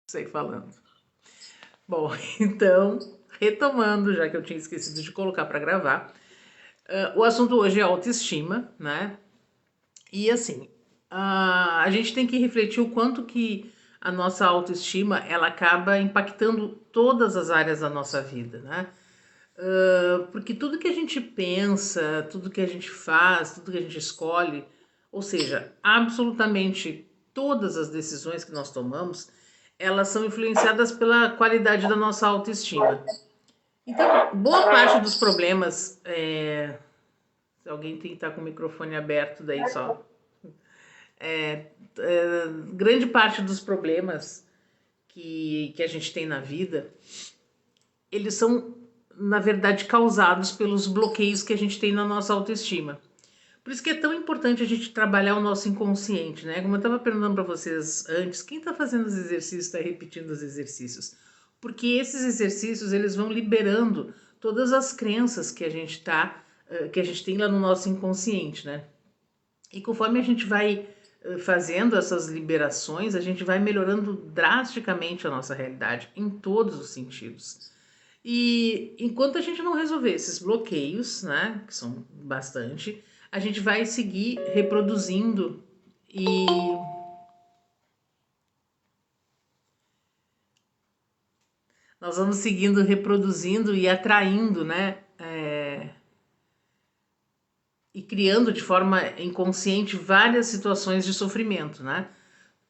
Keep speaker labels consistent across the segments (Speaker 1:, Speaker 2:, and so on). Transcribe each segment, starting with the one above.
Speaker 1: Sei falando. Bom, então, retomando, já que eu tinha esquecido de colocar para gravar, o assunto hoje é autoestima, né? E assim, a gente tem que refletir o quanto que a nossa autoestima ela acaba impactando todas as áreas da nossa vida, né? Porque tudo que a gente pensa, tudo que a gente faz, tudo que a gente escolhe, ou seja, absolutamente todas as decisões que nós tomamos, elas são influenciadas pela qualidade da nossa autoestima. Então, boa parte dos problemas, se alguém tem que estar com o microfone aberto, daí só. Grande parte dos problemas que a gente tem na vida, eles são, na verdade, causados pelos bloqueios que a gente tem na nossa autoestima. Por isso que é tão importante a gente trabalhar o nosso inconsciente, né? Como eu estava perguntando para vocês antes, quem está fazendo os exercícios está repetindo os exercícios. Porque esses exercícios, eles vão liberando todas as crenças que a gente que a gente tem lá no nosso inconsciente, né? E conforme a gente vai fazendo essas liberações, a gente vai melhorando drasticamente a nossa realidade, em todos os sentidos. E enquanto a gente não resolver esses bloqueios, né, que são bastante, a gente vai seguir reproduzindo e nós vamos seguindo reproduzindo e atraindo, né, e criando de forma inconsciente várias situações de sofrimento, né?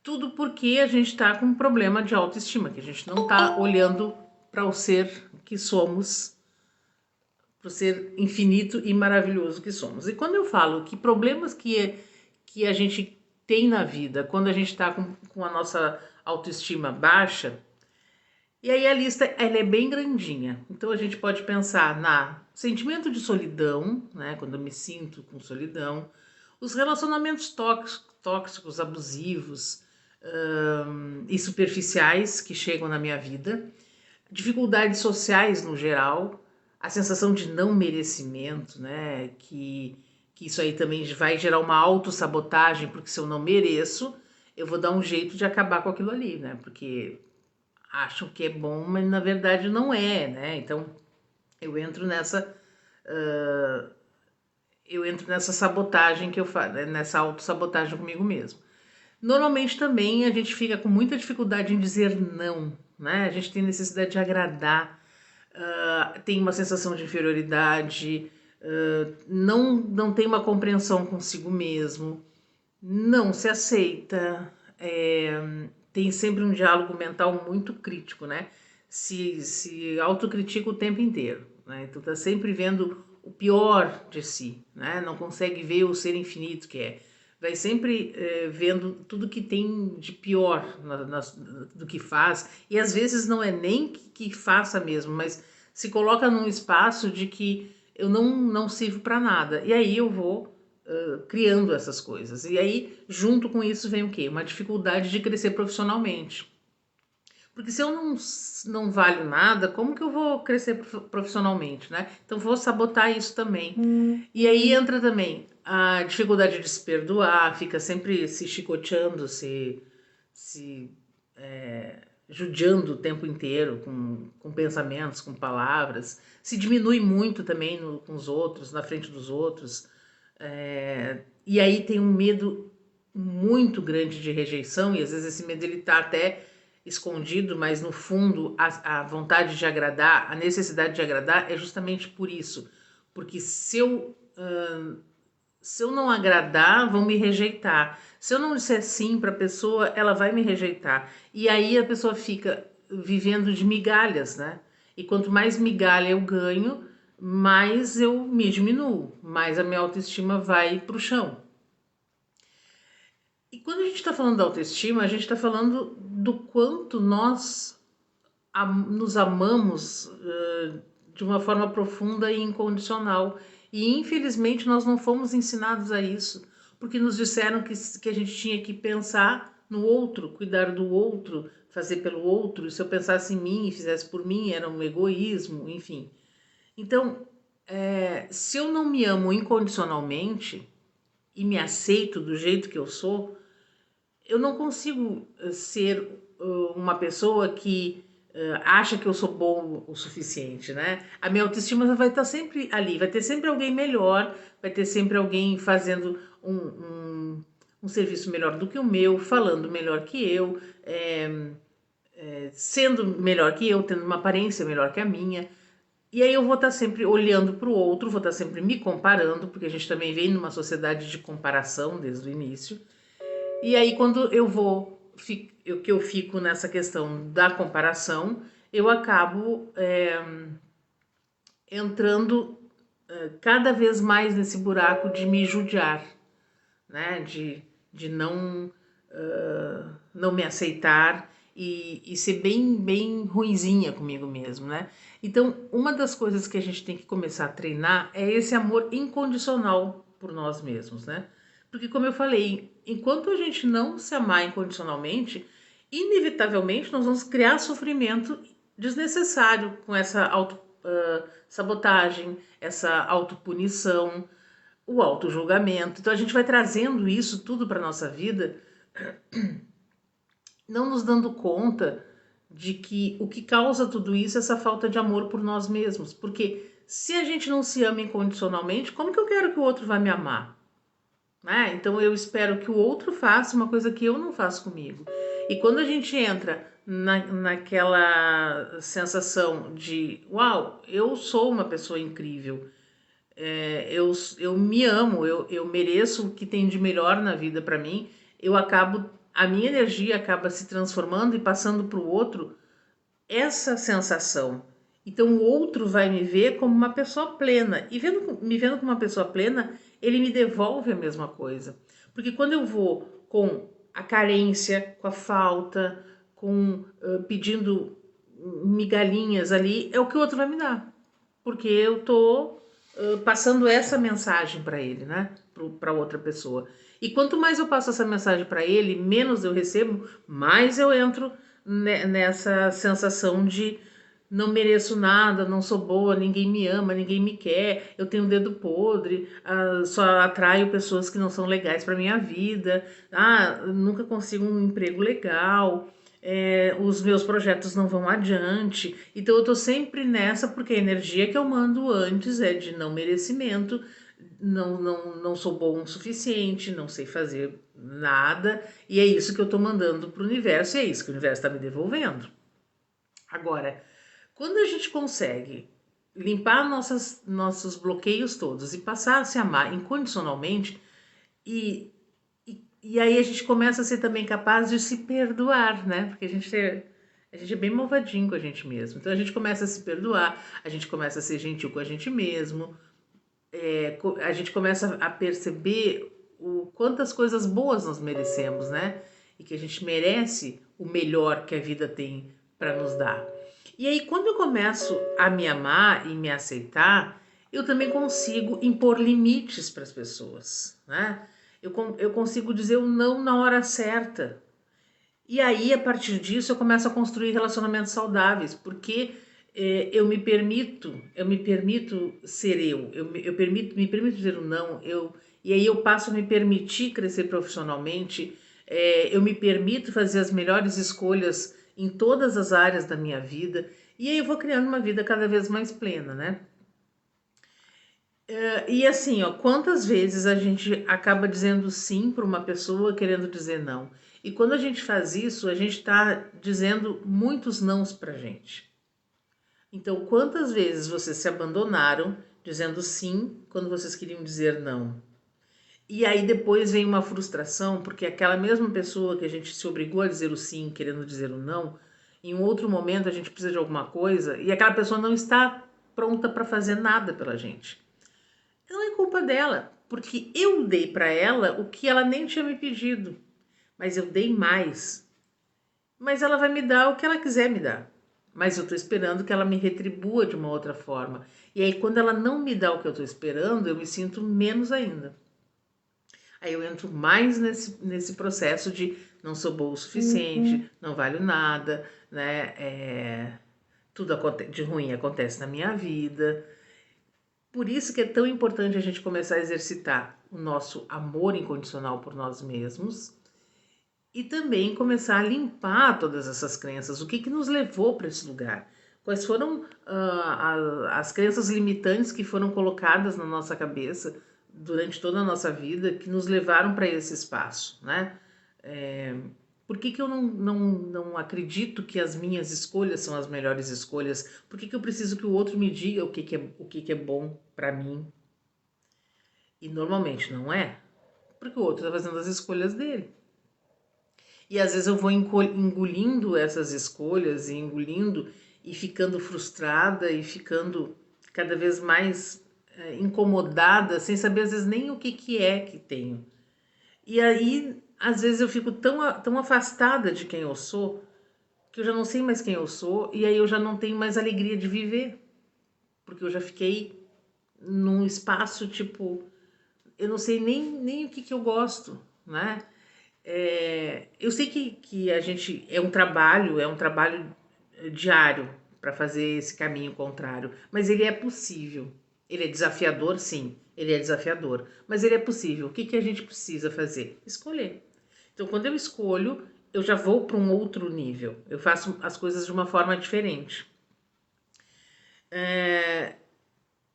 Speaker 1: Tudo porque a gente está com um problema de autoestima, que a gente não está olhando para o ser que somos, para o ser infinito e maravilhoso que somos. E quando eu falo que problemas que a gente tem na vida, quando a gente está com a nossa autoestima baixa, e aí a lista ela é bem grandinha. Então a gente pode pensar na sentimento de solidão, né, quando eu me sinto com solidão, os relacionamentos tóxicos, abusivos e superficiais que chegam na minha vida, dificuldades sociais no geral, a sensação de não merecimento, né, que isso aí também vai gerar uma autossabotagem, porque se eu não mereço, eu vou dar um jeito de acabar com aquilo ali, né, porque acham que é bom, mas na verdade não é, né? Então eu entro nessa sabotagem que eu faço, nessa autossabotagem comigo mesmo. Normalmente também a gente fica com muita dificuldade em dizer não, né? A gente tem necessidade de agradar, tem uma sensação de inferioridade, não tem uma compreensão consigo mesmo, não se aceita, tem sempre um diálogo mental muito crítico, né? Se autocritica o tempo inteiro, né? Então tá sempre vendo o pior de si, né? Não consegue ver o ser infinito que é. Vai sempre vendo tudo que tem de pior do que faz, e às vezes não é nem que faça mesmo, mas se coloca num espaço de que eu não sirvo para nada. E aí eu vou criando essas coisas. E aí, junto com isso, vem o quê? Uma dificuldade de crescer profissionalmente. Porque se eu não valho nada, como que eu vou crescer profissionalmente, né? Então vou sabotar isso também. E aí entra também a dificuldade de se perdoar, fica sempre se chicoteando, se judiando o tempo inteiro com pensamentos, com palavras. Se diminui muito também com os outros, na frente dos outros. E aí tem um medo muito grande de rejeição, e às vezes esse medo ele tá até escondido, mas no fundo a vontade de agradar, a necessidade de agradar é justamente por isso. Porque se eu não agradar, vão me rejeitar. Se eu não disser sim para a pessoa, ela vai me rejeitar. E aí a pessoa fica vivendo de migalhas, né? E quanto mais migalha eu ganho, mais eu me diminuo, mais a minha autoestima vai para o chão. E quando a gente está falando da autoestima, a gente está falando do quanto nós nos amamos de uma forma profunda e incondicional. E infelizmente nós não fomos ensinados a isso, porque nos disseram que a gente tinha que pensar no outro, cuidar do outro, fazer pelo outro. Se eu pensasse em mim e fizesse por mim, era um egoísmo, enfim. Então, se eu não me amo incondicionalmente e me aceito do jeito que eu sou, eu não consigo ser uma pessoa que acha que eu sou bom o suficiente, né? A minha autoestima vai estar sempre ali, vai ter sempre alguém melhor, vai ter sempre alguém fazendo um serviço melhor do que o meu, falando melhor que eu, sendo melhor que eu, tendo uma aparência melhor que a minha. E aí eu vou estar sempre olhando para o outro, vou estar sempre me comparando, porque a gente também vem numa sociedade de comparação desde o início. E aí quando eu fico nessa questão da comparação, eu acabo entrando cada vez mais nesse buraco de me judiar, né? De não me aceitar e ser bem ruinzinha comigo mesmo, né? Então, uma das coisas que a gente tem que começar a treinar é esse amor incondicional por nós mesmos, né? Porque, como eu falei, enquanto a gente não se amar incondicionalmente, inevitavelmente nós vamos criar sofrimento desnecessário com essa sabotagem, essa autopunição, o autojulgamento. Então a gente vai trazendo isso tudo para nossa vida, não nos dando conta de que o que causa tudo isso é essa falta de amor por nós mesmos. Porque se a gente não se ama incondicionalmente, como que eu quero que o outro vá me amar? Né? Então eu espero que o outro faça uma coisa que eu não faço comigo. E quando a gente entra naquela sensação de uau, eu sou uma pessoa incrível, eu me amo, eu mereço o que tem de melhor na vida para mim, a minha energia acaba se transformando e passando para o outro essa sensação. Então o outro vai me ver como uma pessoa plena. E me vendo como uma pessoa plena, ele me devolve a mesma coisa. Porque quando eu vou com a carência, com a falta, pedindo migalhinhas ali, é o que o outro vai me dar. Porque eu tô passando essa mensagem para ele, né? Para outra pessoa. E quanto mais eu passo essa mensagem para ele, menos eu recebo, mais eu entro nessa sensação de não mereço nada, não sou boa, ninguém me ama, ninguém me quer, eu tenho um dedo podre, só atraio pessoas que não são legais para minha vida, nunca consigo um emprego legal, os meus projetos não vão adiante. Então eu tô sempre nessa porque a energia que eu mando antes é de não merecimento, não sou bom o suficiente, não sei fazer nada, e é isso que eu tô mandando pro universo, e é isso que o universo tá me devolvendo. Agora, quando a gente consegue limpar nossos bloqueios todos e passar a se amar incondicionalmente, e aí a gente começa a ser também capaz de se perdoar, né? Porque a gente é bem malvadinho com a gente mesmo. Então a gente começa a se perdoar, a gente começa a ser gentil com a gente mesmo, a gente começa a perceber o quantas coisas boas nós merecemos, né? E que a gente merece o melhor que a vida tem para nos dar. E aí, quando eu começo a me amar e me aceitar, eu também consigo impor limites para as pessoas, né? Eu consigo dizer o não na hora certa. E aí, a partir disso, eu começo a construir relacionamentos saudáveis, porque eu me permito ser me permito dizer o não, e aí eu passo a me permitir crescer profissionalmente, eu me permito fazer as melhores escolhas em todas as áreas da minha vida, e aí eu vou criando uma vida cada vez mais plena, né? E assim, ó, quantas vezes a gente acaba dizendo sim para uma pessoa querendo dizer não? E quando a gente faz isso, a gente está dizendo muitos nãos pra gente. Então, quantas vezes vocês se abandonaram dizendo sim quando vocês queriam dizer não? E aí depois vem uma frustração, porque aquela mesma pessoa que a gente se obrigou a dizer o sim, querendo dizer o não, em um outro momento a gente precisa de alguma coisa e aquela pessoa não está pronta para fazer nada pela gente. Não é culpa dela, porque eu dei para ela o que ela nem tinha me pedido, mas eu dei mais. Mas ela vai me dar o que ela quiser me dar. Mas eu tô esperando que ela me retribua de uma outra forma. E aí, quando ela não me dá o que eu tô esperando, eu me sinto menos ainda. Aí eu entro mais nesse processo de não sou boa o suficiente, não valho nada, né? Tudo de ruim acontece na minha vida. Por isso que é tão importante a gente começar a exercitar o nosso amor incondicional por nós mesmos e também começar a limpar todas essas crenças. O que que nos levou para esse lugar? Quais foram as crenças limitantes que foram colocadas na nossa cabeça durante toda a nossa vida que nos levaram para esse espaço, né? Por que que eu não acredito que as minhas escolhas são as melhores escolhas? Por que que eu preciso que o outro me diga o que que é bom para mim? E normalmente não é, porque o outro está fazendo as escolhas dele. E às vezes eu vou engolindo essas escolhas e engolindo e ficando frustrada e ficando cada vez mais incomodada, sem saber às vezes nem o que que é que tenho. E aí, às vezes eu fico tão afastada de quem eu sou, que eu já não sei mais quem eu sou, e aí eu já não tenho mais alegria de viver, porque eu já fiquei num espaço tipo, eu não sei nem o que que eu gosto, né? Eu sei que a gente é um trabalho diário para fazer esse caminho contrário, mas ele é possível. Ele é desafiador, sim, ele é desafiador, mas ele é possível. O que que a gente precisa fazer? Escolher. Então, quando eu escolho, eu já vou para um outro nível. Eu faço as coisas de uma forma diferente.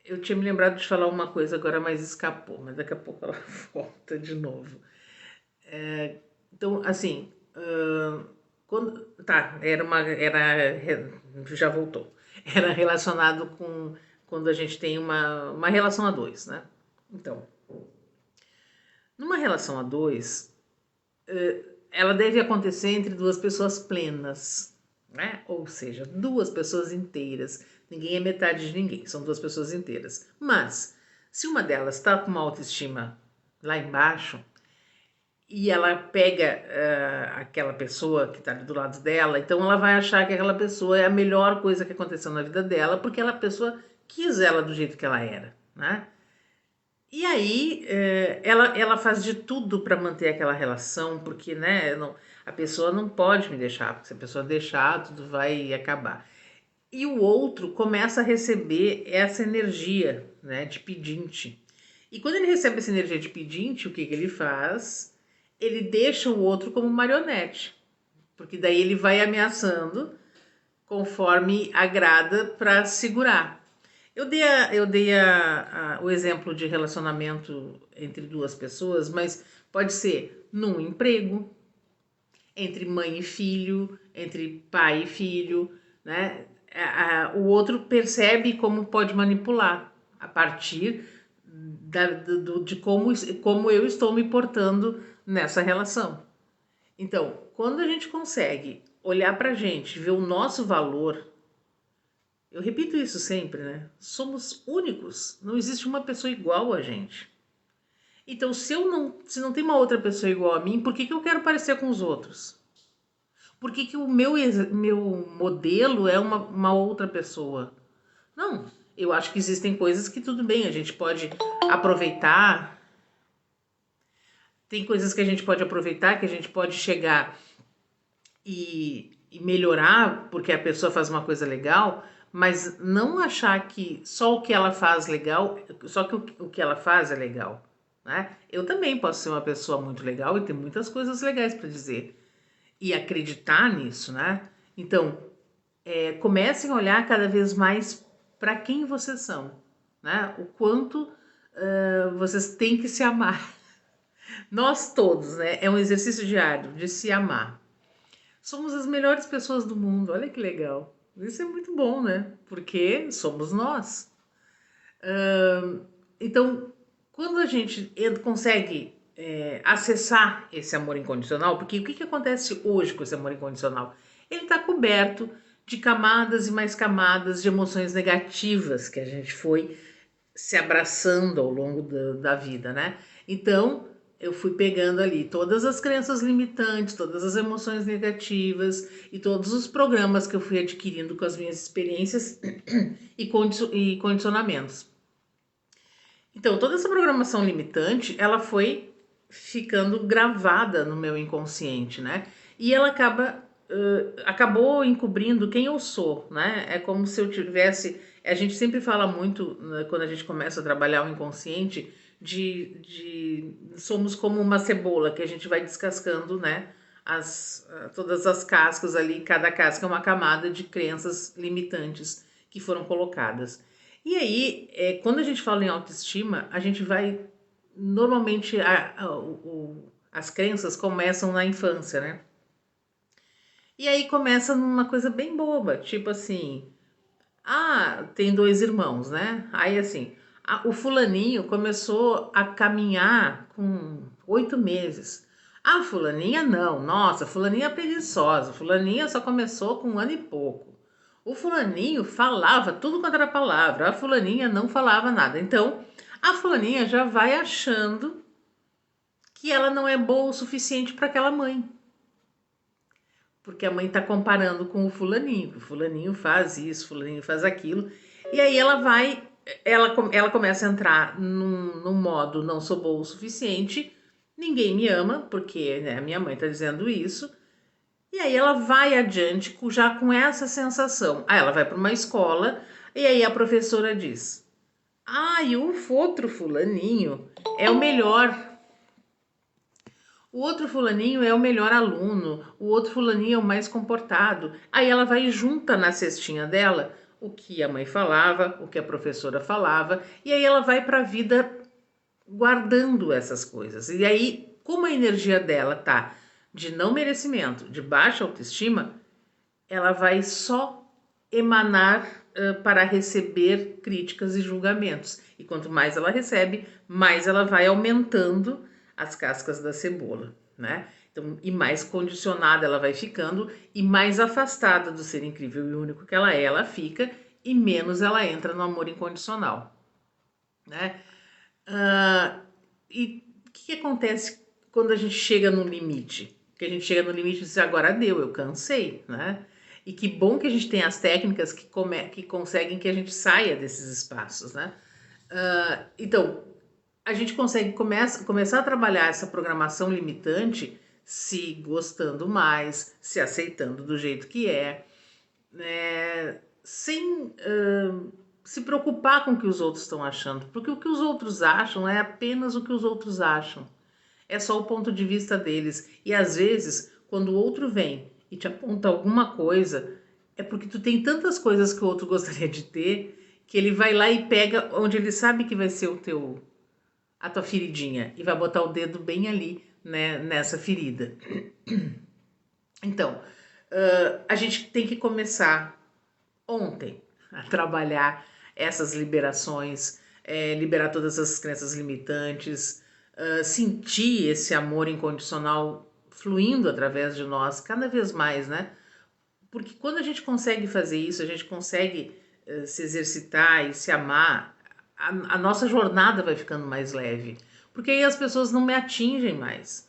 Speaker 1: Eu tinha me lembrado de falar uma coisa agora, mas escapou, mas daqui a pouco ela volta de novo. Então, assim, quando, tá, já voltou. Era relacionado com quando a gente tem uma relação a dois, né? Então, numa relação a dois, ela deve acontecer entre duas pessoas plenas, né? Ou seja, duas pessoas inteiras. Ninguém é metade de ninguém, são duas pessoas inteiras. Mas, se uma delas está com uma autoestima lá embaixo, e ela pega aquela pessoa que está do lado dela, então ela vai achar que aquela pessoa é a melhor coisa que aconteceu na vida dela, porque aquela pessoa quis ela do jeito que ela era, né? E aí ela faz de tudo para manter aquela relação, porque né, a pessoa não pode me deixar, porque se a pessoa deixar, tudo vai acabar. E o outro começa a receber essa energia, né, de pedinte. E quando ele recebe essa energia de pedinte, o que que ele faz? Ele deixa o outro como marionete, porque daí ele vai ameaçando conforme agrada para segurar. Eu dei o exemplo de relacionamento entre duas pessoas, mas pode ser num emprego, entre mãe e filho, entre pai e filho, né? O outro percebe como pode manipular a partir de como eu estou me portando nessa relação. Então, quando a gente consegue olhar pra gente, ver o nosso valor, eu repito isso sempre, né? Somos únicos, não existe uma pessoa igual a gente. Então, se não tem uma outra pessoa igual a mim, por que que eu quero parecer com os outros? Por que que o meu modelo é uma outra pessoa? Não, eu acho que existem coisas que tudo bem, a gente pode aproveitar. Tem coisas que a gente pode aproveitar, que a gente pode chegar e melhorar porque a pessoa faz uma coisa legal, mas não achar que só o que ela faz legal, só que o que ela faz é legal, né? Eu também posso ser uma pessoa muito legal e ter muitas coisas legais para dizer e acreditar nisso, né? Então, comecem a olhar cada vez mais para quem vocês são, né? O quanto vocês têm que se amar. Nós todos, né? É um exercício diário de se amar. Somos as melhores pessoas do mundo, olha que legal. Isso é muito bom, né? Porque somos nós. Então, quando a gente consegue acessar esse amor incondicional, porque o que acontece hoje com esse amor incondicional? Ele está coberto de camadas e mais camadas de emoções negativas que a gente foi se abraçando ao longo da vida, né? Então, eu fui pegando ali todas as crenças limitantes, todas as emoções negativas e todos os programas que eu fui adquirindo com as minhas experiências e condicionamentos. Então, toda essa programação limitante, ela foi ficando gravada no meu inconsciente, né? E ela acabou encobrindo quem eu sou, né? É como se eu tivesse... A gente sempre fala muito, né, quando a gente começa a trabalhar o inconsciente, somos como uma cebola que a gente vai descascando, né? todas as cascas ali, cada casca é uma camada de crenças limitantes que foram colocadas. E aí, quando a gente fala em autoestima, a gente vai, normalmente as crenças começam na infância, né? E aí começa numa coisa bem boba, tipo assim, tem 2 irmãos, né? Aí assim, o fulaninho começou a caminhar com 8 meses. A fulaninha não, nossa, fulaninha é preguiçosa, fulaninha só começou com 1 ano e pouco. O fulaninho falava tudo quanto era palavra, a fulaninha não falava nada. Então, a fulaninha já vai achando que ela não é boa o suficiente para aquela mãe. Porque a mãe está comparando com o fulaninho faz isso, o fulaninho faz aquilo, e aí ela começa a entrar num modo não sou boa o suficiente, ninguém me ama, porque né, a minha mãe está dizendo isso, e aí ela vai adiante já com essa sensação. Aí ela vai para uma escola, e aí a professora diz, e o outro fulaninho é o melhor. O outro fulaninho é o melhor aluno, o outro fulaninho é o mais comportado. Aí ela vai e junta na cestinha dela o que a mãe falava, o que a professora falava, e aí ela vai para a vida guardando essas coisas. E aí, como a energia dela tá de não merecimento, de baixa autoestima, ela vai só emanar para receber críticas e julgamentos. E quanto mais ela recebe, mais ela vai aumentando as cascas da cebola, né? Então, e mais condicionada ela vai ficando e mais afastada do ser incrível e único que ela fica e menos ela entra no amor incondicional, né? E o que acontece quando a gente chega no limite? Que a gente chega no limite e diz, agora deu, eu cansei, né? E que bom que a gente tem as técnicas que conseguem que a gente saia desses espaços, né? Então, a gente consegue começar a trabalhar essa programação limitante se gostando mais, se aceitando do jeito que né? Sem se preocupar com o que os outros estão achando, porque o que os outros acham é apenas o que os outros acham. É só o ponto de vista deles. E às vezes, quando o outro vem e te aponta alguma coisa, é porque tu tem tantas coisas que o outro gostaria de ter, que ele vai lá e pega onde ele sabe que vai ser a tua feridinha e vai botar o dedo bem ali, né, nessa ferida. Então, a gente tem que começar ontem a trabalhar essas liberações, liberar todas as crenças limitantes, sentir esse amor incondicional fluindo através de nós cada vez mais, né? Porque quando a gente consegue fazer isso, a gente consegue se exercitar e se amar, a nossa jornada vai ficando mais leve. Porque aí as pessoas não me atingem mais.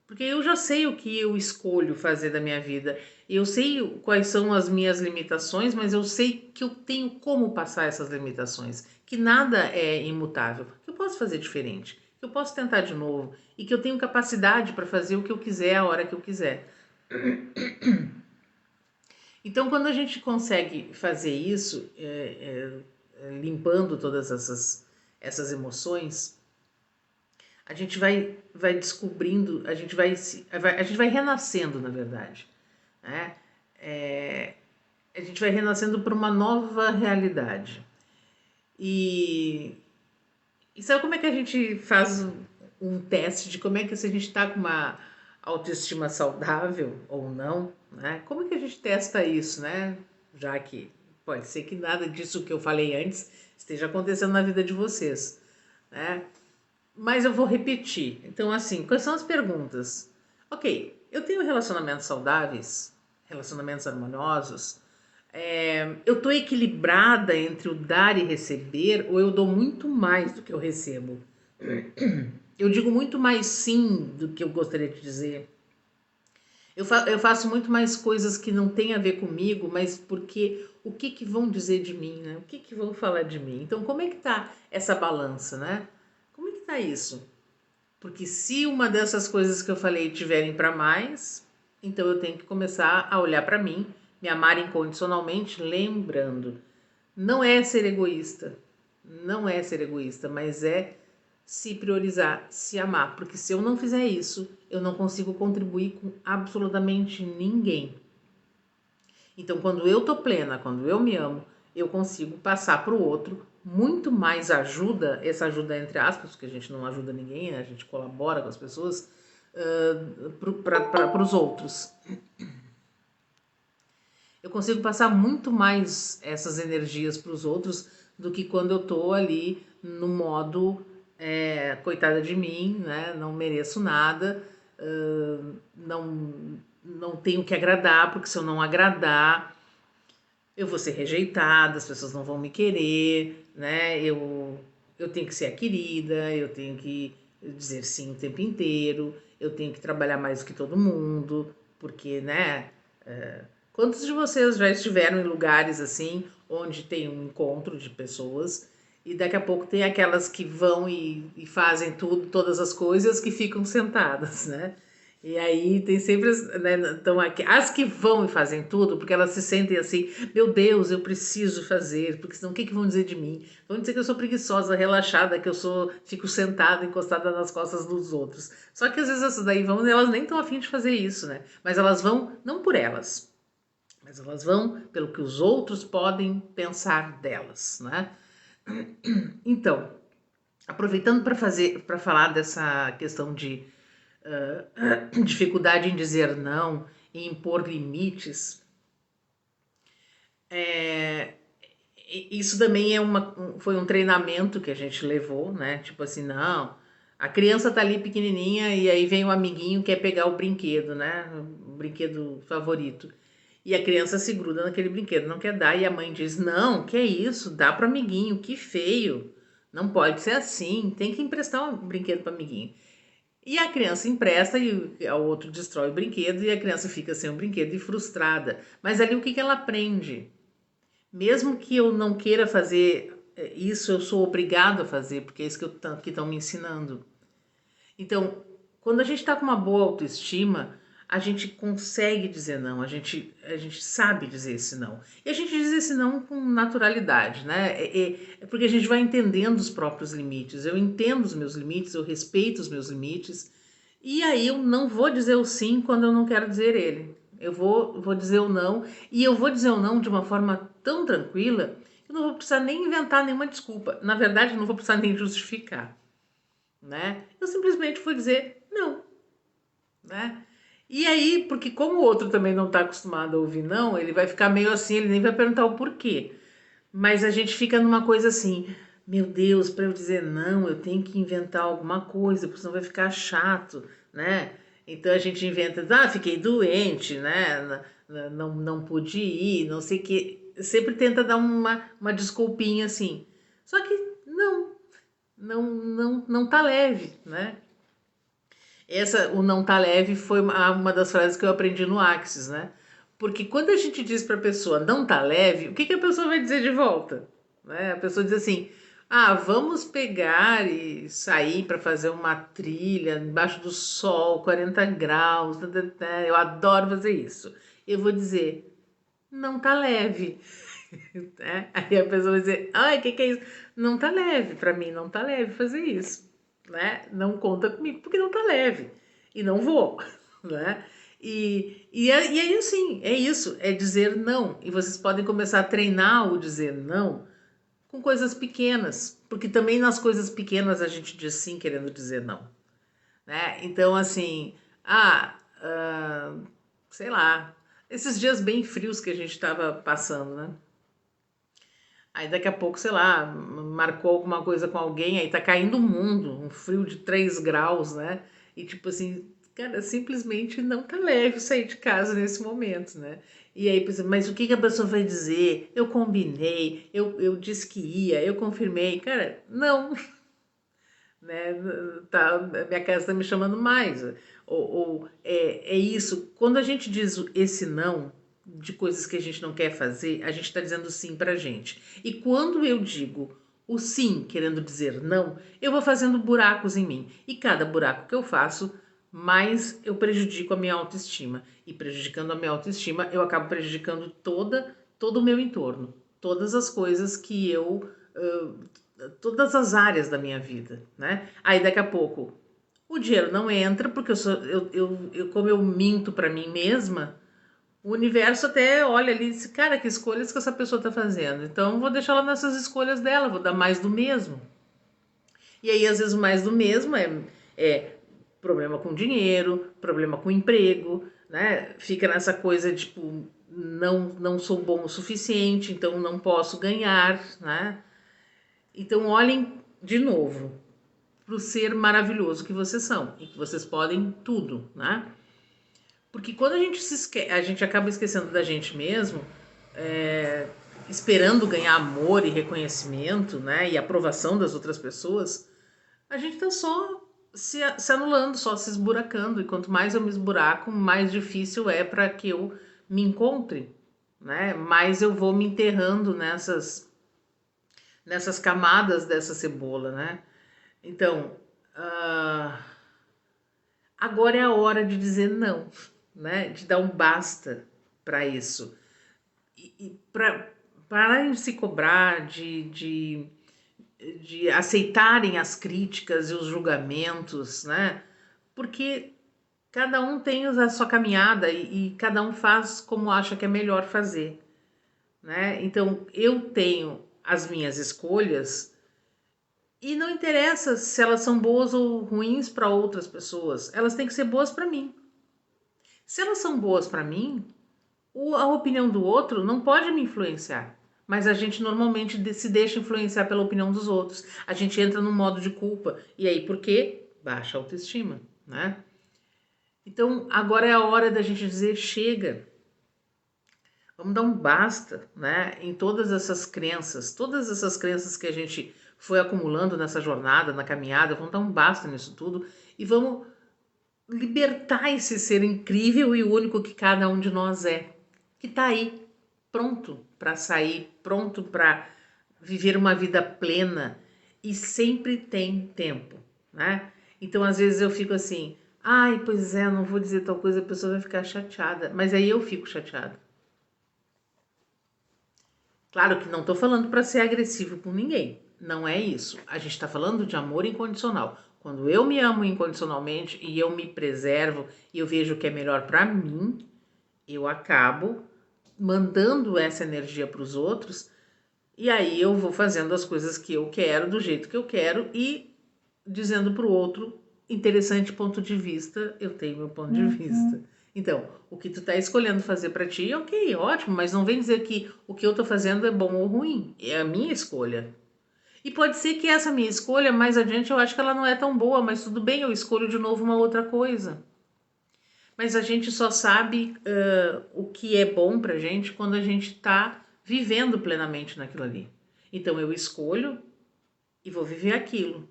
Speaker 1: Porque eu já sei o que eu escolho fazer da minha vida. Eu sei quais são as minhas limitações, mas eu sei que eu tenho como passar essas limitações. Que nada é imutável. Que eu posso fazer diferente. Que eu posso tentar de novo. E que eu tenho capacidade para fazer o que eu quiser a hora que eu quiser. Então, quando a gente consegue fazer isso, limpando todas essas emoções, a gente vai descobrindo, a gente vai renascendo, na verdade, né? A gente vai renascendo para uma nova realidade. E sabe como é que a gente faz um teste de como é que se a gente está com uma autoestima saudável ou não, né? Como é que a gente testa isso, né? Já que pode ser que nada disso que eu falei antes esteja acontecendo na vida de vocês, né? Mas eu vou repetir. Então, assim, quais são as perguntas? Ok, eu tenho relacionamentos saudáveis, relacionamentos harmoniosos, eu estou equilibrada entre o dar e receber ou eu dou muito mais do que eu recebo? Eu digo muito mais sim do que eu gostaria de dizer. Eu faço muito mais coisas que não têm a ver comigo, mas porque o que vão dizer de mim, né? O que vão falar de mim? Então, como é que tá essa balança, né? Como é que tá isso? Porque se uma dessas coisas que eu falei tiverem para mais, então eu tenho que começar a olhar para mim, me amar incondicionalmente, lembrando, não é ser egoísta, não é ser egoísta, mas é se priorizar, se amar, porque se eu não fizer isso, eu não consigo contribuir com absolutamente ninguém. Então, quando eu tô plena, quando eu me amo, eu consigo passar para o outro muito mais ajuda, essa ajuda entre aspas, porque a gente não ajuda ninguém, né? A gente colabora com as pessoas, para os outros. Eu consigo passar muito mais essas energias para os outros do que quando eu tô ali no modo coitada de mim, né? Não mereço nada, não tenho que agradar, porque se eu não agradar, eu vou ser rejeitada, as pessoas não vão me querer, né? Eu tenho que ser a querida, eu tenho que dizer sim o tempo inteiro, eu tenho que trabalhar mais do que todo mundo, porque, né? Quantos de vocês já estiveram em lugares assim, onde tem um encontro de pessoas e daqui a pouco tem aquelas que vão e fazem tudo, todas as coisas que ficam sentadas, né? E aí tem sempre né, então, as que vão e fazem tudo, porque elas se sentem assim, meu Deus, eu preciso fazer, porque senão o que vão dizer de mim? Vão dizer que eu sou preguiçosa, relaxada, que fico sentada, encostada nas costas dos outros. Só que às vezes essas daí vão, elas nem estão afim de fazer isso, né? Mas elas vão, não por elas, mas elas vão pelo que os outros podem pensar delas, né? Então, aproveitando para falar dessa questão de dificuldade em dizer não, em impor limites, isso também foi um treinamento que a gente levou, né? Tipo assim, não, a criança tá ali pequenininha e aí vem um amiguinho que quer pegar o brinquedo, né? O brinquedo favorito. E a criança se gruda naquele brinquedo, não quer dar, e a mãe diz: não, que é isso, dá para amiguinho, que feio, não pode ser assim, tem que emprestar um brinquedo para amiguinho. E a criança empresta e o outro destrói o brinquedo e a criança fica sem o brinquedo e frustrada. Mas ali o que ela aprende? Mesmo que eu não queira fazer isso, eu sou obrigado a fazer, porque é isso que estão me ensinando. Então, quando a gente está com uma boa autoestima, a gente consegue dizer não, a gente sabe dizer esse não. E a gente diz esse não com naturalidade, né? É porque a gente vai entendendo os próprios limites. Eu entendo os meus limites, eu respeito os meus limites. E aí eu não vou dizer o sim quando eu não quero dizer ele. Eu vou dizer o não. E eu vou dizer o não de uma forma tão tranquila que eu não vou precisar nem inventar nenhuma desculpa. Na verdade, eu não vou precisar nem justificar, né? Eu simplesmente vou dizer não, né? E aí, porque como o outro também não está acostumado a ouvir não, ele vai ficar meio assim, ele nem vai perguntar o porquê. Mas a gente fica numa coisa assim, meu Deus, para eu dizer não, eu tenho que inventar alguma coisa, porque senão vai ficar chato, né? Então a gente inventa, fiquei doente, né? Não pude ir, não sei o que. Sempre tenta dar uma desculpinha assim. Só que não tá leve, né? O não tá leve foi uma das frases que eu aprendi no Axis, né? Porque quando a gente diz pra pessoa não tá leve, o que a pessoa vai dizer de volta? Né? A pessoa diz assim: vamos pegar e sair para fazer uma trilha embaixo do sol, 40 graus, eu adoro fazer isso. Eu vou dizer: não tá leve. Né? Aí a pessoa vai dizer: ai, o que é isso? Não tá leve, pra mim não tá leve fazer isso, né? Não conta comigo porque não tá leve e não vou, né? E aí assim, é isso, é dizer não. E vocês podem começar a treinar o dizer não com coisas pequenas, porque também nas coisas pequenas a gente diz sim querendo dizer não, né? Então assim, sei lá, esses dias bem frios que a gente estava passando, né? Aí daqui a pouco, sei lá, marcou alguma coisa com alguém, aí tá caindo o mundo, um frio de 3 graus, né? E tipo assim, cara, simplesmente não tá leve sair de casa nesse momento, né? E aí, mas o que a pessoa vai dizer? Eu combinei, eu disse que ia, eu confirmei. Cara, não, né? Tá, minha casa tá me chamando mais. É isso, quando a gente diz esse não, de coisas que a gente não quer fazer, a gente está dizendo sim pra gente. E quando eu digo o sim, querendo dizer não, eu vou fazendo buracos em mim. E cada buraco que eu faço, mais eu prejudico a minha autoestima. E prejudicando a minha autoestima, eu acabo prejudicando todo o meu entorno. Todas as coisas que todas as áreas da minha vida, né? Aí daqui a pouco O dinheiro não entra porque como eu minto para mim mesma, o universo até olha ali e diz, cara, que escolhas que essa pessoa está fazendo. Então, vou deixar ela nessas escolhas dela, vou dar mais do mesmo. E aí, às vezes, o mais do mesmo é problema com dinheiro, problema com emprego, né? Fica nessa coisa, tipo, não sou bom o suficiente, então não posso ganhar, né? Então, olhem de novo para o ser maravilhoso que vocês são e que vocês podem tudo, né? Porque quando a gente a gente acaba esquecendo da gente mesmo, esperando ganhar amor e reconhecimento, né, e aprovação das outras pessoas, a gente tá só se anulando, só se esburacando. E quanto mais eu me esburaco, mais difícil é para que eu me encontre, né? Mais eu vou me enterrando nessas camadas dessa cebola, né? Então, agora é a hora de dizer não, né? De dar um basta para isso. E para pararem de se cobrar, de aceitarem as críticas e os julgamentos, né? Porque cada um tem a sua caminhada e cada um faz como acha que é melhor fazer, né? Então eu tenho as minhas escolhas e não interessa se elas são boas ou ruins para outras pessoas, elas têm que ser boas para mim. Se elas são boas para mim, a opinião do outro não pode me influenciar. Mas a gente normalmente se deixa influenciar pela opinião dos outros. A gente entra num modo de culpa. E aí, por quê? Baixa autoestima, né? Então, agora é a hora da gente dizer chega. Vamos dar um basta, né? Em todas essas crenças que a gente foi acumulando nessa jornada, na caminhada, vamos dar um basta nisso tudo e vamos libertar esse ser incrível e único que cada um de nós é, que tá aí, pronto para sair, pronto para viver uma vida plena e sempre tem tempo, né? Então, às vezes eu fico assim, ai, pois é, não vou dizer tal coisa, a pessoa vai ficar chateada, mas aí eu fico chateada. Claro que não tô falando para ser agressivo com ninguém, não é isso. A gente tá falando de amor incondicional. Quando eu me amo incondicionalmente e eu me preservo e eu vejo o que é melhor para mim, eu acabo mandando essa energia para os outros e aí eu vou fazendo as coisas que eu quero, do jeito que eu quero e dizendo para o outro, interessante ponto de vista, eu tenho meu ponto de vista. Então, o que tu tá escolhendo fazer para ti, ok, ótimo, mas não vem dizer que o que eu tô fazendo é bom ou ruim, é a minha escolha. E pode ser que essa minha escolha, mais adiante, eu acho que ela não é tão boa, mas tudo bem, eu escolho de novo uma outra coisa. Mas a gente só sabe o que é bom pra gente quando a gente tá vivendo plenamente naquilo ali. Então eu escolho e vou viver aquilo.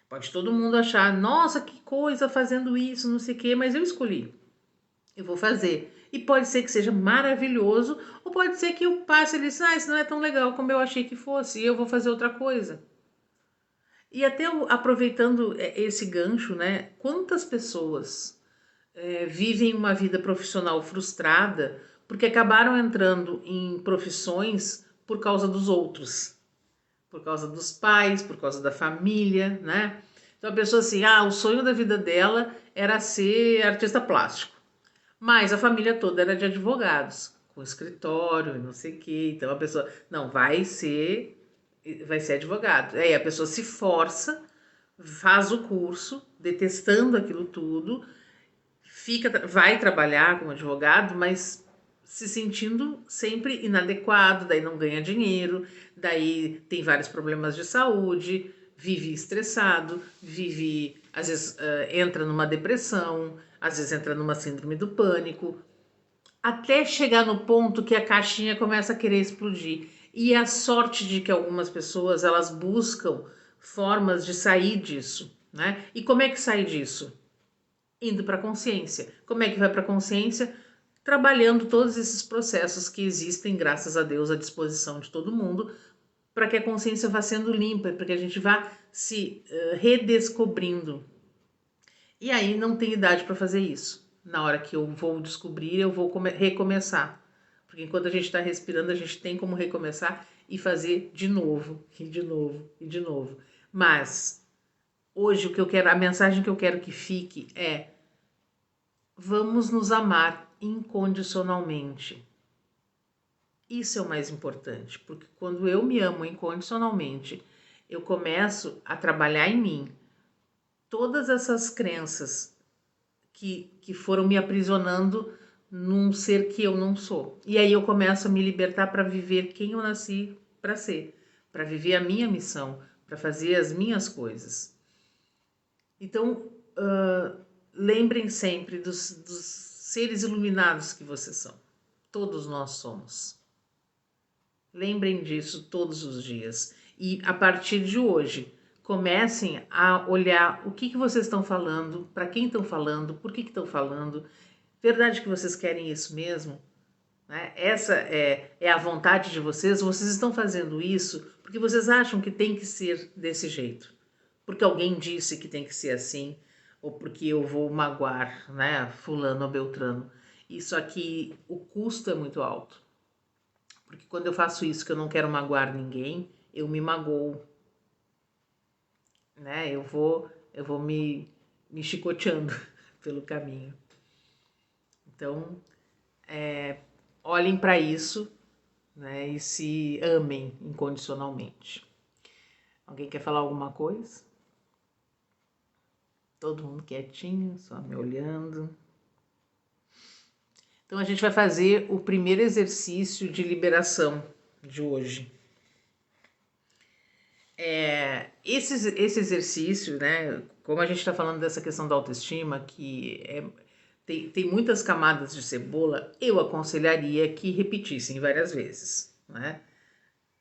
Speaker 1: Pode todo mundo achar, nossa, que coisa fazendo isso, não sei o quê, mas eu escolhi. Eu vou fazer. E pode ser que seja maravilhoso, ou pode ser que eu passe e disse, isso não é tão legal como eu achei que fosse, e eu vou fazer outra coisa. E até aproveitando esse gancho, né? Quantas pessoas vivem uma vida profissional frustrada porque acabaram entrando em profissões por causa dos outros, por causa dos pais, por causa da família, né? Então a pessoa assim, o sonho da vida dela era ser artista plástico, mas a família toda era de advogados, com escritório e não sei o que. Então a pessoa, não, vai ser advogado. Aí a pessoa se força, faz o curso, detestando aquilo tudo, vai trabalhar como advogado, mas se sentindo sempre inadequado, daí não ganha dinheiro, daí tem vários problemas de saúde, vive estressado, às vezes entra numa depressão, às vezes entra numa síndrome do pânico, até chegar no ponto que a caixinha começa a querer explodir. E a sorte de que algumas pessoas elas buscam formas de sair disso, né? E como é que sai disso? Indo para a consciência. Como é que vai para a consciência? Trabalhando todos esses processos que existem, graças a Deus, à disposição de todo mundo, para que a consciência vá sendo limpa, para que a gente vá se redescobrindo. E aí não tem idade para fazer isso. Na hora que eu vou descobrir, eu vou recomeçar. Porque enquanto a gente está respirando, a gente tem como recomeçar e fazer de novo, e de novo, e de novo. Mas Hoje o que eu quero, a mensagem que eu quero que fique é: vamos nos amar incondicionalmente. Isso é o mais importante, porque quando eu me amo incondicionalmente, eu começo a trabalhar em mim todas essas crenças que foram me aprisionando num ser que eu não sou. E aí eu começo a me libertar para viver quem eu nasci para ser, para viver a minha missão, para fazer as minhas coisas. Então, lembrem sempre dos seres iluminados que vocês são. Todos nós somos. Lembrem disso todos os dias. E a partir de hoje, comecem a olhar o que vocês estão falando, para quem estão falando, por que estão falando. Verdade que vocês querem isso mesmo? Né? Essa é a vontade de vocês? Vocês estão fazendo isso porque vocês acham que tem que ser desse jeito? Porque alguém disse que tem que ser assim? Ou porque eu vou magoar, né, fulano ou beltrano? Isso aqui, o custo é muito alto. Porque quando eu faço isso, que eu não quero magoar ninguém, eu me magoo, né? Eu vou me chicoteando pelo caminho. Então, olhem para isso, né? E se amem incondicionalmente. Alguém quer falar alguma coisa? Todo mundo quietinho, só me olhando. Então a gente vai fazer o primeiro exercício de liberação de hoje. Esse exercício, né, como a gente está falando dessa questão da autoestima, que tem muitas camadas de cebola, eu aconselharia que repetissem várias vezes, né,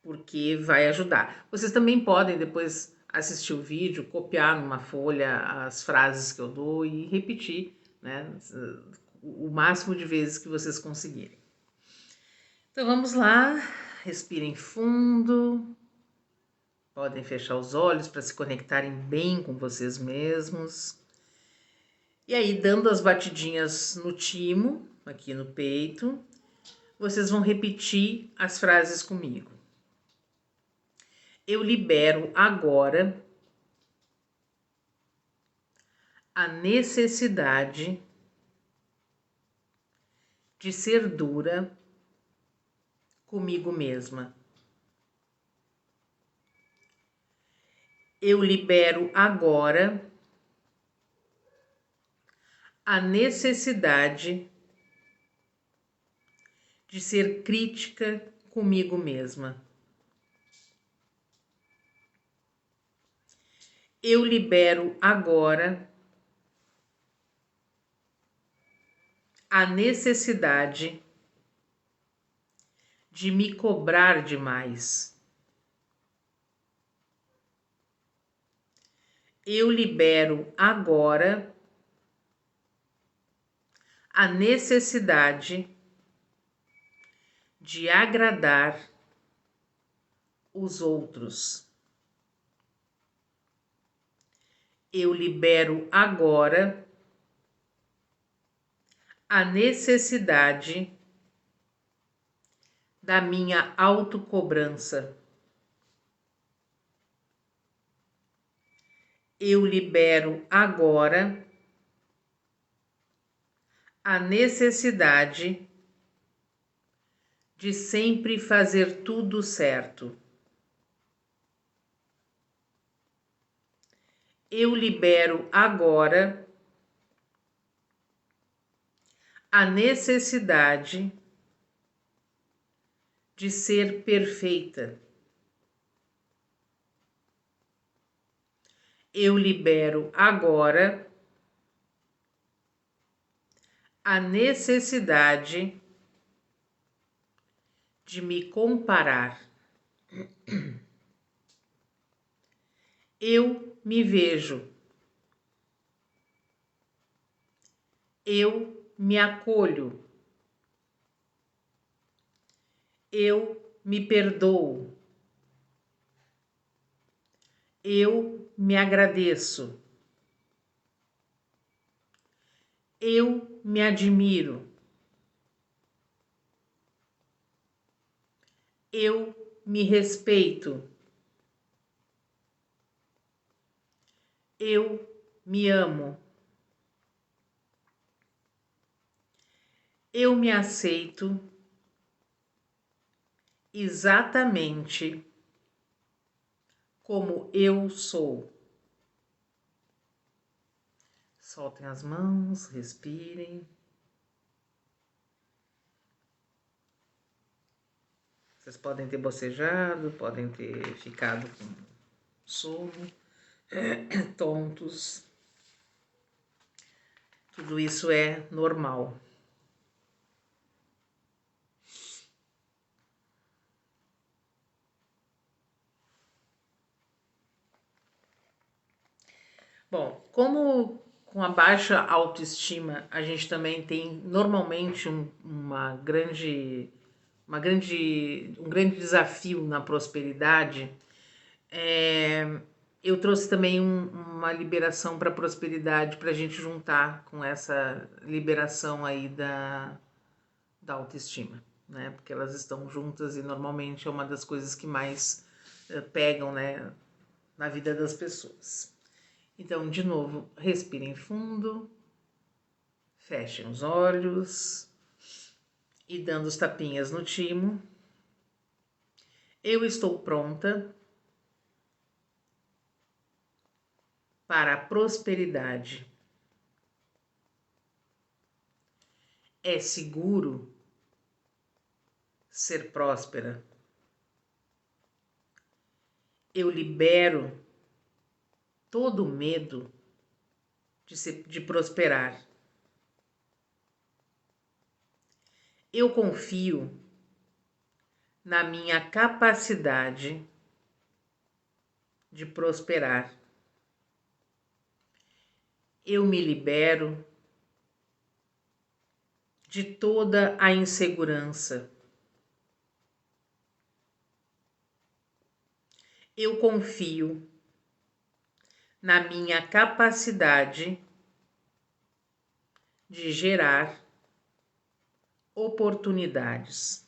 Speaker 1: porque vai ajudar. Vocês também podem depois assistir o vídeo, copiar numa folha as frases que eu dou e repetir, né, o máximo de vezes que vocês conseguirem. Então vamos lá, respirem fundo. Podem fechar os olhos para se conectarem bem com vocês mesmos. E aí, dando as batidinhas no timo, aqui no peito, vocês vão repetir as frases comigo. Eu libero agora a necessidade de ser dura comigo mesma. Eu libero agora a necessidade de ser crítica comigo mesma. Eu libero agora a necessidade de me cobrar demais. Eu libero agora a necessidade de agradar os outros. Eu libero agora a necessidade da minha autocobrança. Eu libero agora a necessidade de sempre fazer tudo certo. Eu libero agora a necessidade de ser perfeita. Eu libero agora a necessidade de me comparar. Eu me vejo. Eu me acolho. Eu me perdoo. Eu me agradeço. Eu me admiro. Eu me respeito. Eu me amo. Eu me aceito exatamente como eu sou. Soltem as mãos, respirem. Vocês podem ter bocejado, podem ter ficado com sono, tontos. Tudo isso é normal. Bom, como com a baixa autoestima a gente também tem normalmente um grande desafio na prosperidade, eu trouxe também uma liberação para a prosperidade para a gente juntar com essa liberação aí da autoestima, né? Porque elas estão juntas e normalmente é uma das coisas que mais pegam, né, na vida das pessoas. Então, de novo, respirem fundo, fechem os olhos e dando os tapinhas no timo. Eu estou pronta para a prosperidade. É seguro ser próspera. Eu libero todo o medo de prosperar. Eu confio na minha capacidade de prosperar. Eu me libero de toda a insegurança. Eu confio na minha capacidade de gerar oportunidades.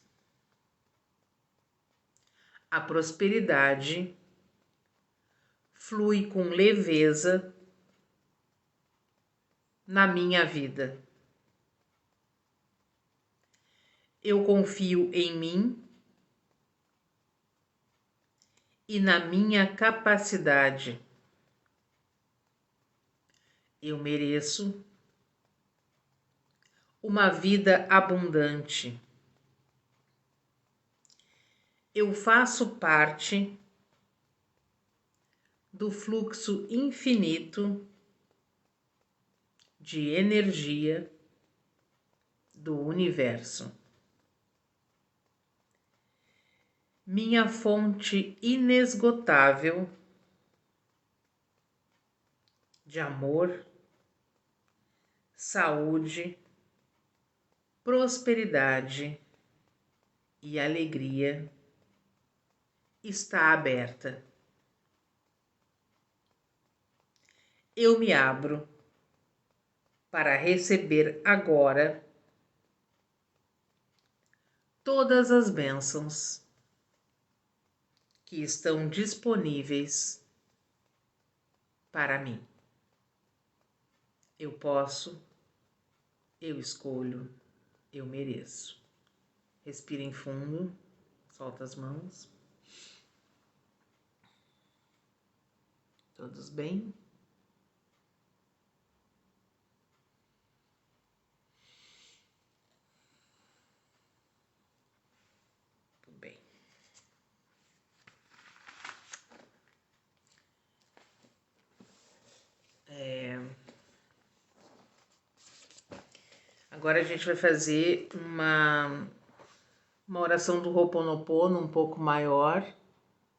Speaker 1: A prosperidade flui com leveza na minha vida. Eu confio em mim e na minha capacidade. Eu mereço uma vida abundante. Eu faço parte do fluxo infinito de energia do universo. Minha fonte inesgotável de amor, saúde, prosperidade e alegria está aberta. Eu me abro para receber agora todas as bênçãos que estão disponíveis para mim. Eu posso, eu escolho, eu mereço. Respirem fundo, solta as mãos. Todos bem? Tudo bem. Agora a gente vai fazer uma oração do Ho'oponopono um pouco maior.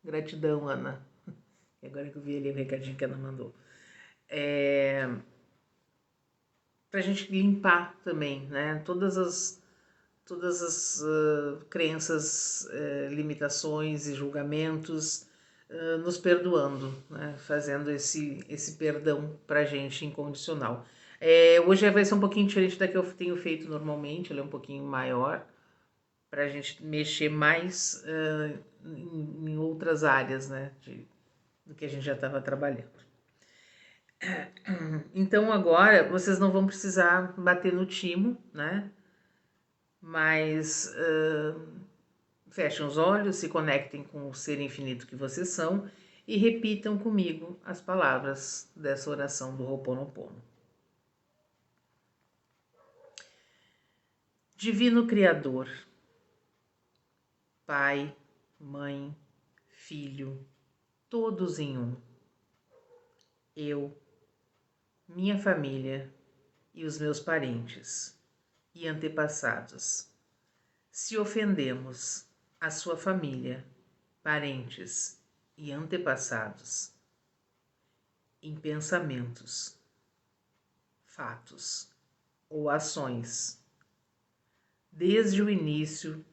Speaker 1: Gratidão, Ana. Agora que eu vi ali o recadinho que a Ana mandou. Pra gente limpar também, né? Todas as crenças, limitações e julgamentos, nos perdoando, né? Fazendo esse perdão pra gente incondicional. Hoje vai ser um pouquinho diferente da que eu tenho feito normalmente, ela é um pouquinho maior, pra gente mexer mais em outras áreas, né? Do que a gente já estava trabalhando. Então agora vocês não vão precisar bater no timo, né? Mas fechem os olhos, se conectem com o ser infinito que vocês são e repitam comigo as palavras dessa oração do Ho'oponopono. Divino Criador, Pai, Mãe, Filho, todos em um. Eu, minha família e os meus parentes e antepassados. Se ofendemos a sua família, parentes e antepassados em pensamentos, fatos ou ações, desde o início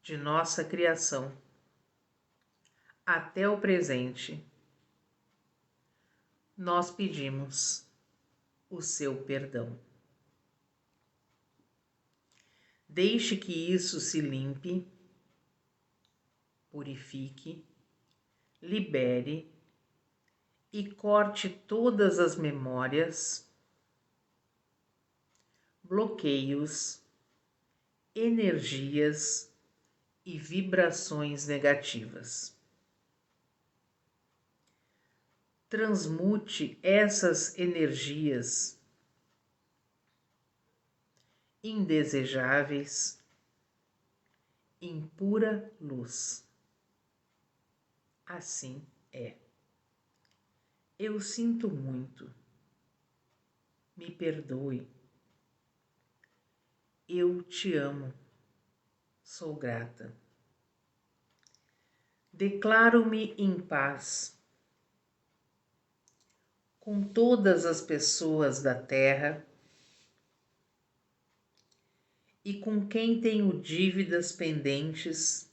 Speaker 1: de nossa criação até o presente, nós pedimos o seu perdão. Deixe que isso se limpe, purifique, libere e corte todas as memórias, bloqueios, energias e vibrações negativas. Transmute essas energias indesejáveis em pura luz. Assim é. Eu sinto muito. Me perdoe. Eu te amo. Sou grata. Declaro-me em paz com todas as pessoas da Terra e com quem tenho dívidas pendentes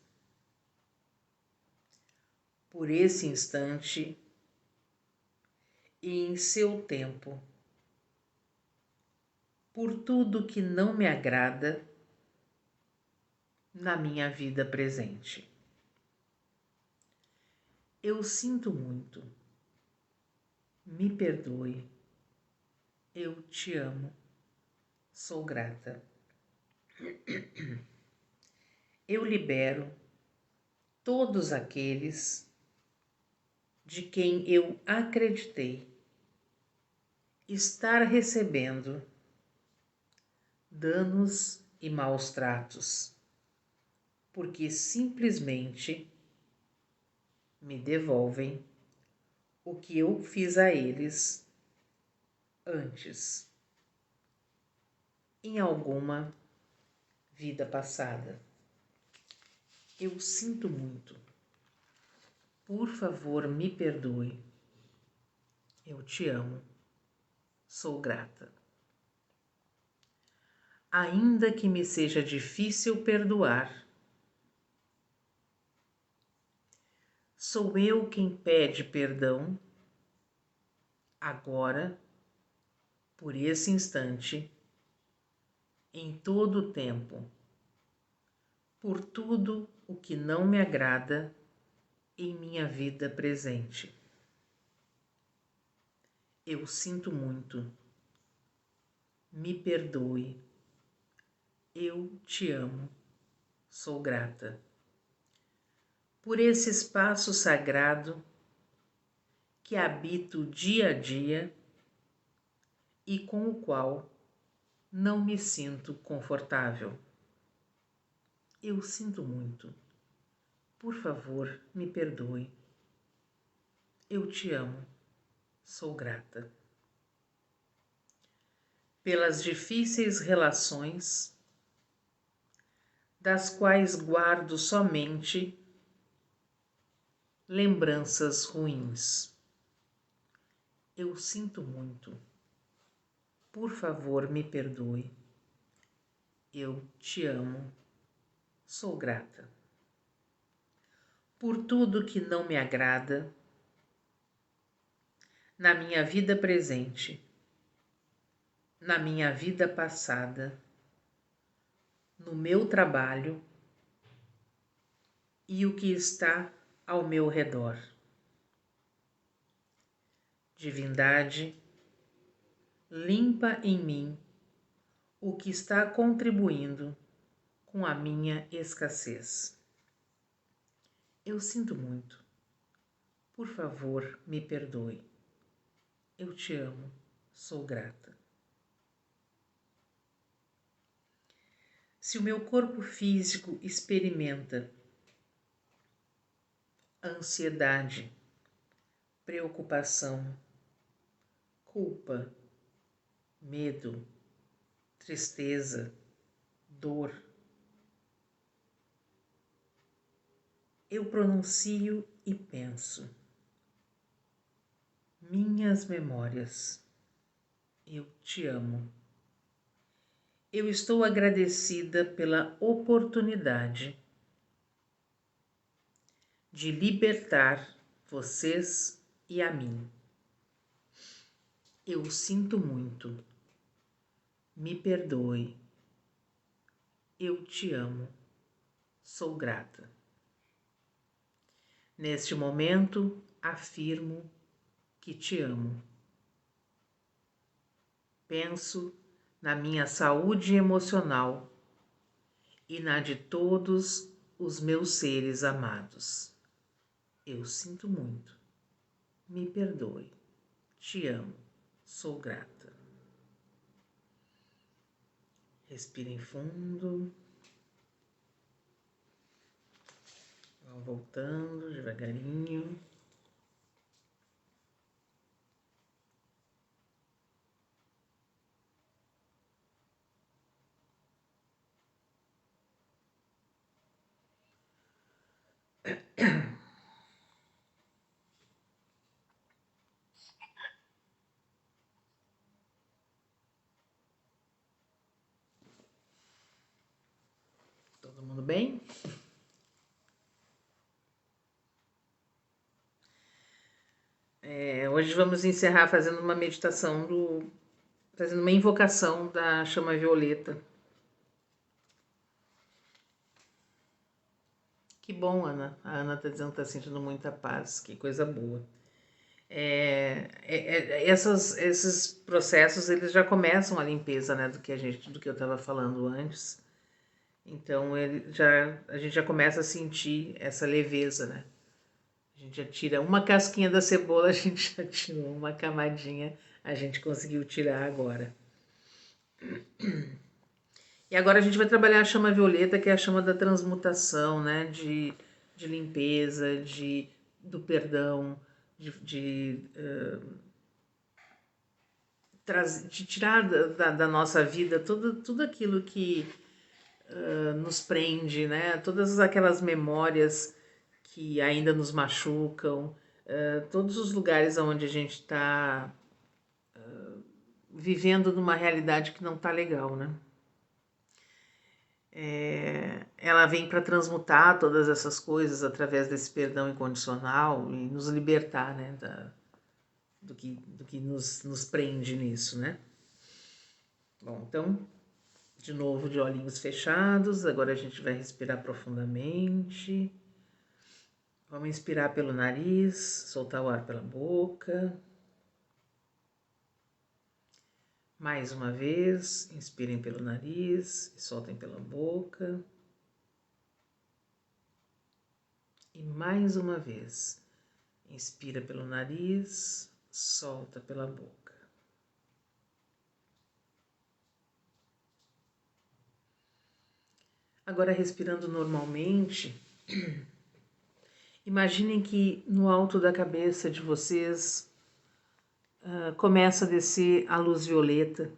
Speaker 1: por esse instante e em seu tempo, por tudo que não me agrada na minha vida presente. Eu sinto muito. Me perdoe. Eu te amo. Sou grata. Eu libero todos aqueles de quem eu acreditei estar recebendo danos e maus tratos, porque simplesmente me devolvem o que eu fiz a eles antes, em alguma vida passada. Eu sinto muito. Por favor, me perdoe. Eu te amo. Sou grata. Ainda que me seja difícil perdoar, sou eu quem pede perdão agora, por esse instante, em todo o tempo, por tudo o que não me agrada em minha vida presente. Eu sinto muito. Me perdoe. Eu te amo. Sou grata por esse espaço sagrado que habito dia a dia e com o qual não me sinto confortável. Eu sinto muito. Por favor, me perdoe. Eu te amo. Sou grata pelas difíceis relações, das quais guardo somente lembranças ruins. Eu sinto muito. Por favor, me perdoe. Eu te amo. Sou grata por tudo que não me agrada na minha vida presente, na minha vida passada, no meu trabalho e o que está ao meu redor. Divindade, limpa em mim o que está contribuindo com a minha escassez. Eu sinto muito. Por favor, me perdoe. Eu te amo, sou grata. Se o meu corpo físico experimenta ansiedade, preocupação, culpa, medo, tristeza, dor, eu pronuncio e penso: minhas memórias, eu te amo. Eu estou agradecida pela oportunidade de libertar vocês e a mim. Eu sinto muito. Me perdoe. Eu te amo. Sou grata. Neste momento, afirmo que te amo. Penso na minha saúde emocional e na de todos os meus seres amados. Eu sinto muito. Me perdoe. Te amo. Sou grata. Respirem fundo. Vão voltando devagarinho. Todo mundo bem? Hoje vamos encerrar fazendo uma meditação fazendo uma invocação da chama violeta. Que bom, Ana. A Ana está dizendo que está sentindo muita paz, que coisa boa. Esses processos eles já começam a limpeza, né, do que eu estava falando antes. Então a gente já começa a sentir essa leveza, né? A gente já tira uma casquinha da cebola, a gente já tirou uma camadinha, a gente conseguiu tirar agora. E agora a gente vai trabalhar a chama violeta, que é a chama da transmutação, né? De limpeza, do perdão, de tirar da nossa vida tudo aquilo que nos prende, né? Todas aquelas memórias que ainda nos machucam, todos os lugares onde a gente está vivendo numa realidade que não está legal, né? Ela vem para transmutar todas essas coisas através desse perdão incondicional e nos libertar, né, do que nos prende nisso, né? Bom, então, de novo de olhinhos fechados, agora a gente vai respirar profundamente. Vamos inspirar pelo nariz, soltar o ar pela boca. Mais uma vez, inspirem pelo nariz e soltem pela boca. E mais uma vez, inspira pelo nariz, solta pela boca. Agora, respirando normalmente, imaginem que no alto da cabeça de vocês começa a descer a luz violeta.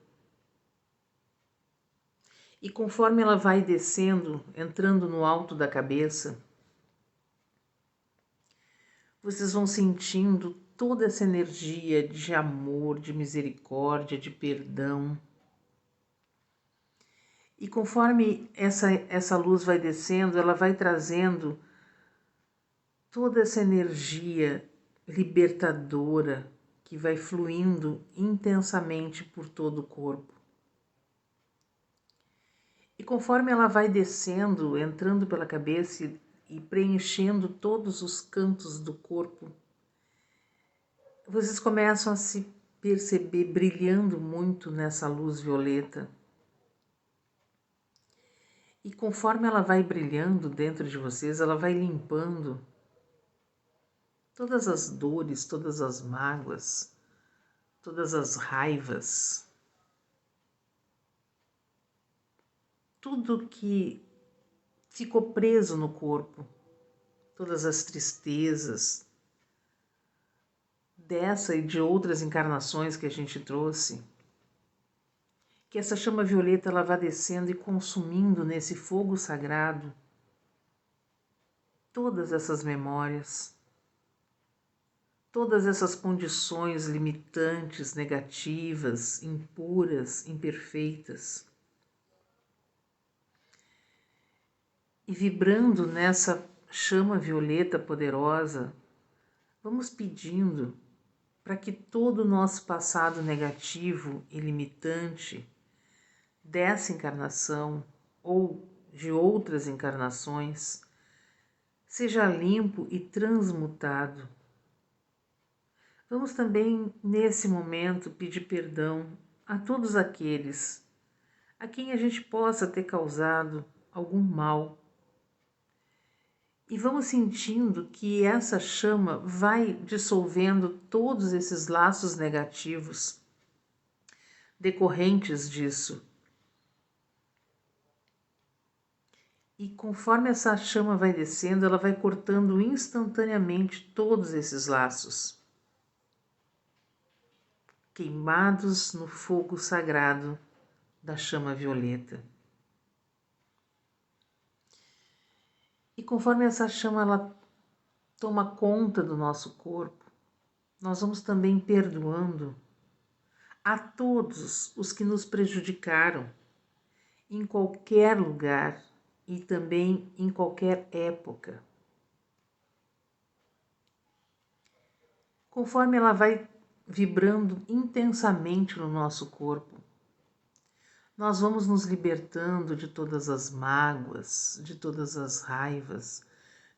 Speaker 1: E conforme ela vai descendo, entrando no alto da cabeça, vocês vão sentindo toda essa energia de amor, de misericórdia, de perdão. E conforme essa luz vai descendo, ela vai trazendo toda essa energia libertadora que vai fluindo intensamente por todo o corpo. E conforme ela vai descendo, entrando pela cabeça e preenchendo todos os cantos do corpo, vocês começam a se perceber brilhando muito nessa luz violeta. E conforme ela vai brilhando dentro de vocês, ela vai limpando todas as dores, todas as mágoas, todas as raivas, tudo que ficou preso no corpo, todas as tristezas dessa e de outras encarnações que a gente trouxe. Que essa chama violeta ela vá descendo e consumindo nesse fogo sagrado todas essas memórias, todas essas condições limitantes, negativas, impuras, imperfeitas. E vibrando nessa chama violeta poderosa, vamos pedindo para que todo o nosso passado negativo e limitante dessa encarnação ou de outras encarnações seja limpo e transmutado. Vamos também, nesse momento, pedir perdão a todos aqueles a quem a gente possa ter causado algum mal. E vamos sentindo que essa chama vai dissolvendo todos esses laços negativos decorrentes disso. E conforme essa chama vai descendo, ela vai cortando instantaneamente todos esses laços, queimados no fogo sagrado da chama violeta. E conforme essa chama ela toma conta do nosso corpo, nós vamos também perdoando a todos os que nos prejudicaram em qualquer lugar e também em qualquer época. Conforme ela vai vibrando intensamente no nosso corpo, nós vamos nos libertando de todas as mágoas, de todas as raivas,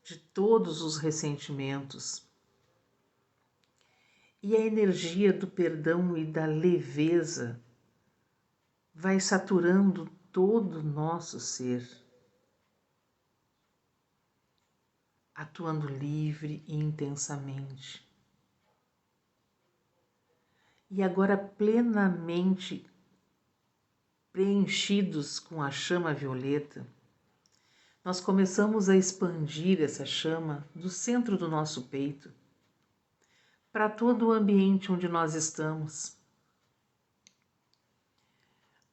Speaker 1: de todos os ressentimentos. E a energia do perdão e da leveza vai saturando todo o nosso ser, atuando livre e intensamente. E agora plenamente preenchidos com a chama violeta, nós começamos a expandir essa chama do centro do nosso peito para todo o ambiente onde nós estamos,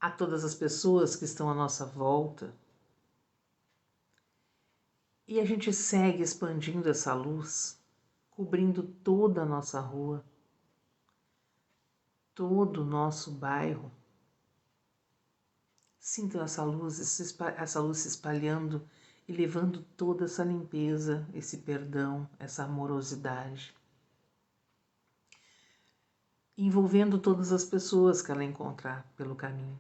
Speaker 1: a todas as pessoas que estão à nossa volta. E a gente segue expandindo essa luz, cobrindo toda a nossa rua, todo o nosso bairro. Sintam essa luz se espalhando e levando toda essa limpeza, esse perdão, essa amorosidade, envolvendo todas as pessoas que ela encontrar pelo caminho.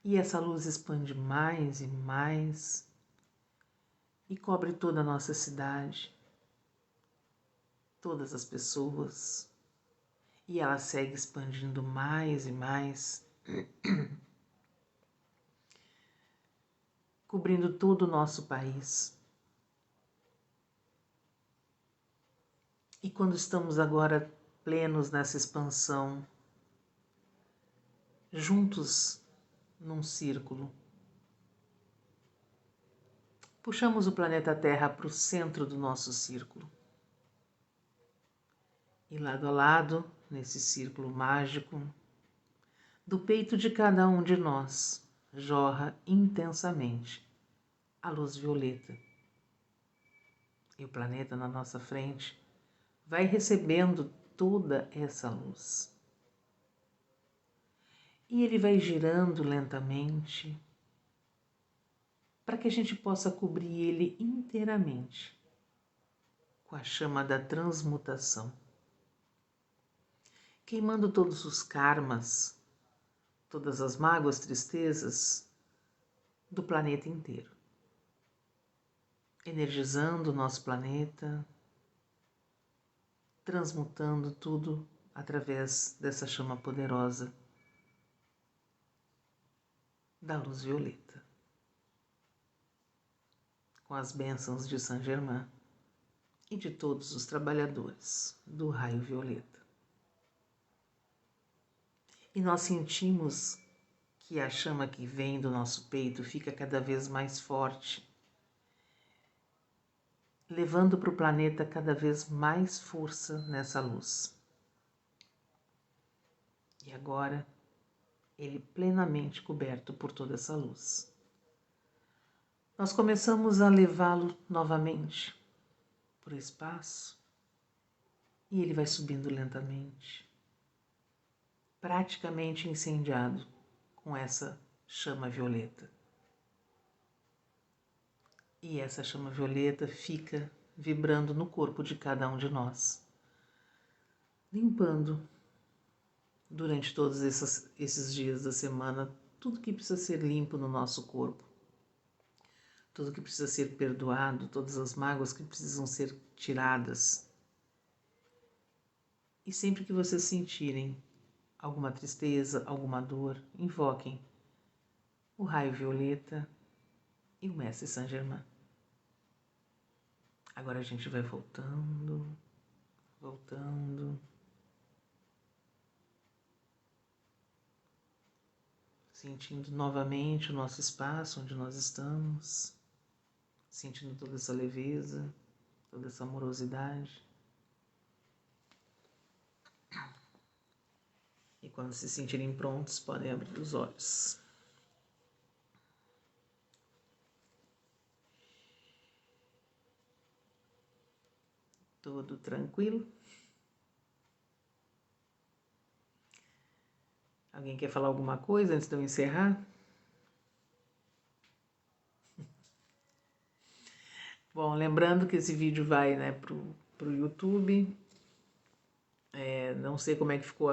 Speaker 1: E essa luz expande mais e mais e cobre toda a nossa cidade, todas as pessoas, e ela segue expandindo mais e mais, cobrindo todo o nosso país. E quando estamos agora plenos nessa expansão, juntos num círculo, puxamos o planeta Terra para o centro do nosso círculo. E lado a lado, nesse círculo mágico, do peito de cada um de nós jorra intensamente a luz violeta. E o planeta na nossa frente vai recebendo toda essa luz. E ele vai girando lentamente para que a gente possa cobrir ele inteiramente com a chama da transmutação, queimando todos os karmas, todas as mágoas, tristezas do planeta inteiro, energizando o nosso planeta, transmutando tudo através dessa chama poderosa da luz violeta, com as bênçãos de Saint Germain e de todos os trabalhadores do raio violeta. E nós sentimos que a chama que vem do nosso peito fica cada vez mais forte, levando para o planeta cada vez mais força nessa luz. E agora, ele plenamente coberto por toda essa luz. Nós começamos a levá-lo novamente para o espaço e ele vai subindo lentamente, praticamente incendiado com essa chama violeta. E essa chama violeta fica vibrando no corpo de cada um de nós, limpando durante todos esses dias da semana tudo que precisa ser limpo no nosso corpo, tudo que precisa ser perdoado, todas as mágoas que precisam ser tiradas. E sempre que vocês sentirem alguma tristeza, alguma dor, invoquem o raio violeta e o Mestre Saint Germain. Agora a gente vai voltando, sentindo novamente o nosso espaço onde nós estamos, sentindo toda essa leveza, toda essa amorosidade. E quando se sentirem prontos, podem abrir os olhos. Tudo tranquilo? Alguém quer falar alguma coisa antes de eu encerrar? Bom, lembrando que esse vídeo vai, né, pro YouTube. Não sei como é que ficou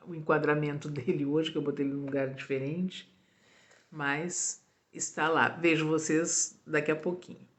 Speaker 1: o enquadramento dele hoje, que eu botei ele num lugar diferente, mas está lá. Vejo vocês daqui a pouquinho.